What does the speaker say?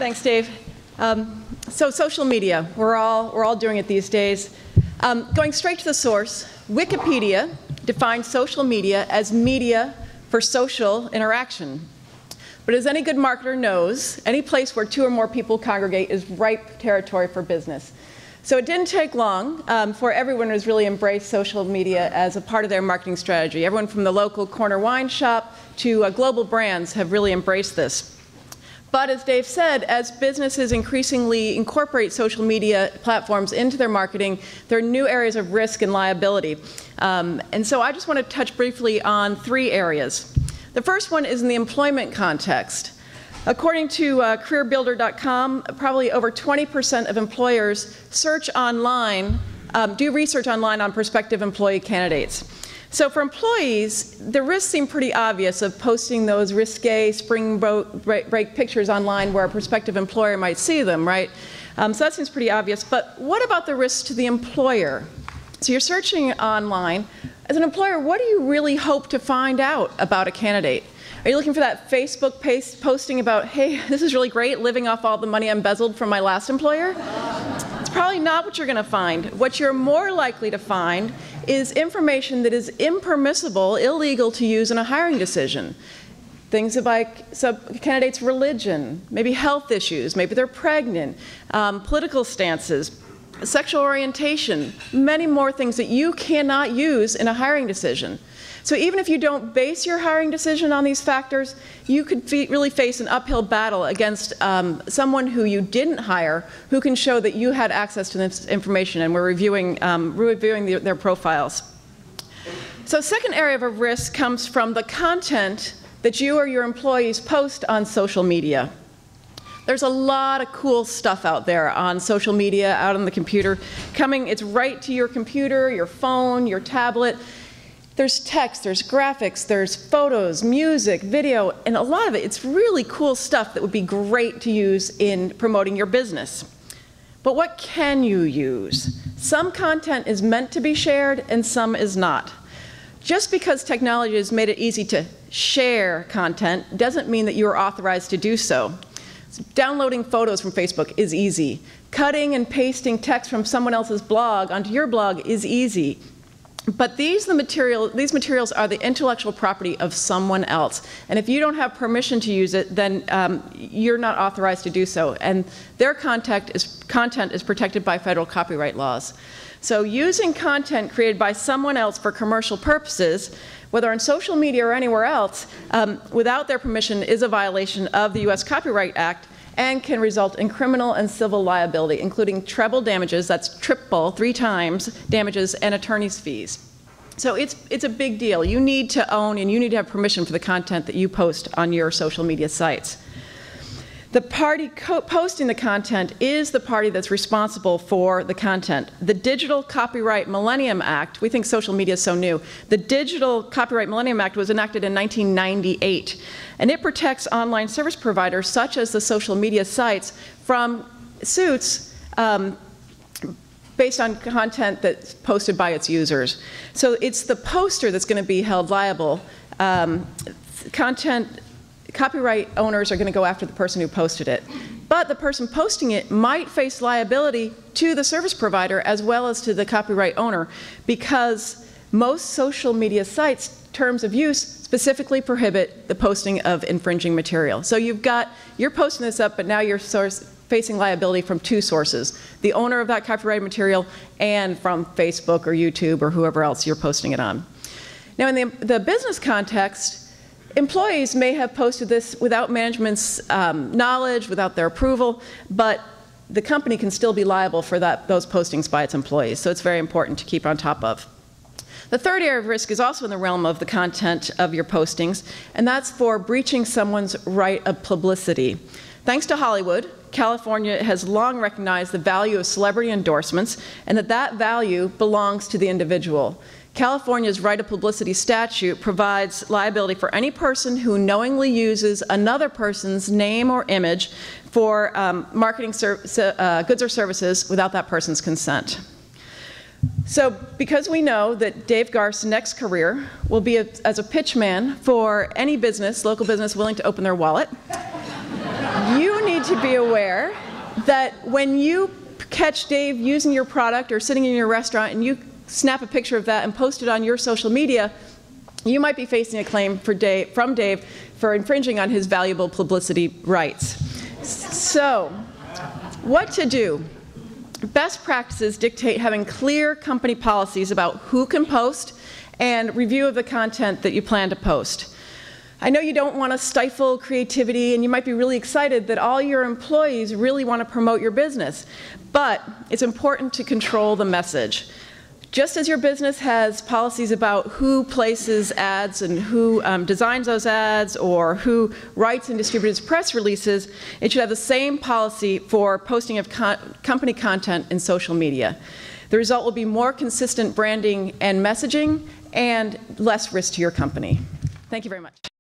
Thanks, Dave. So social media, we're all doing it these days. Going straight to the source, Wikipedia defines social media as media for social interaction. But as any good marketer knows, any place where two or more people congregate is ripe territory for business. So it didn't take long before everyone has really embraced social media as a part of their marketing strategy. Everyone from the local corner wine shop to global brands have really embraced this. But as Dave said, as businesses increasingly incorporate social media platforms into their marketing, there are new areas of risk and liability. And so I just want to touch briefly on three areas. The first one is in the employment context. According to careerbuilder.com, probably over 20% of employers search online, do research online on prospective employee candidates. So for employees, the risks seem pretty obvious of posting those risque spring break pictures online where a prospective employer might see them, right? So that seems pretty obvious. But what about the risks to the employer? So you're searching online. As an employer, what do you really hope to find out about a candidate? Are you looking for that Facebook posting about, hey, this is really great, living off all the money I embezzled from my last employer? It's probably not what you're going to find. What you're more likely to find is information that is impermissible, illegal to use in a hiring decision. Things like candidates' religion, maybe health issues, maybe they're pregnant, political stances, sexual orientation, many more things that you cannot use in a hiring decision. So even if you don't base your hiring decision on these factors, you could really face an uphill battle against someone who you didn't hire who can show that you had access to this information, and we're reviewing their profiles. So a second area of risk comes from the content that you or your employees post on social media. There's a lot of cool stuff out there on social media, out on the computer. It's right to your computer, your phone, your tablet. There's text, there's graphics, there's photos, music, video, and a lot of it, it's really cool stuff that would be great to use in promoting your business. But what can you use? Some content is meant to be shared and some is not. Just because technology has made it easy to share content doesn't mean that you are authorized to do so. Downloading photos from Facebook is easy. Cutting and pasting text from someone else's blog onto your blog is easy. But these materials are the intellectual property of someone else. And if you don't have permission to use it, then you're not authorized to do so. And their content is protected by federal copyright laws. So using content created by someone else for commercial purposes, whether on social media or anywhere else, without their permission is a violation of the US Copyright Act and can result in criminal and civil liability, including treble damages, that's triple, 3 times, damages and attorney's fees. So it's a big deal. You need to own and you need to have permission for the content that you post on your social media sites. The party posting the content is the party that's responsible for the content. The Digital Copyright Millennium Act, we think social media is so new. The Digital Copyright Millennium Act was enacted in 1998, and it protects online service providers, such as the social media sites, from suits based on content that's posted by its users. So it's the poster that's going to be held liable. Copyright owners are going to go after the person who posted it. But the person posting it might face liability to the service provider as well as to the copyright owner, because most social media sites' terms of use specifically prohibit the posting of infringing material. So you're posting this up, but now you're facing liability from 2 sources: the owner of that copyrighted material and from Facebook or YouTube or whoever else you're posting it on. Now in the business context, employees may have posted this without management's knowledge, without their approval, but the company can still be liable for those postings by its employees. So it's very important to keep on top of. The third area of risk is also in the realm of the content of your postings, and that's for breaching someone's right of publicity. Thanks to Hollywood, California has long recognized the value of celebrity endorsements and that value belongs to the individual. California's right of publicity statute provides liability for any person who knowingly uses another person's name or image for marketing goods or services without that person's consent. So because we know that Dave Garth's next career will be as a pitch man for any business, local business, willing to open their wallet, you need need to be aware that when you catch Dave using your product or sitting in your restaurant and you snap a picture of that and post it on your social media, you might be facing a claim from Dave for infringing on his valuable publicity rights. So, what to do? Best practices dictate having clear company policies about who can post and review of the content that you plan to post. I know you don't want to stifle creativity, and you might be really excited that all your employees really want to promote your business, but it's important to control the message. Just as your business has policies about who places ads and who designs those ads or who writes and distributes press releases, it should have the same policy for posting of company content in social media. The result will be more consistent branding and messaging and less risk to your company. Thank you very much.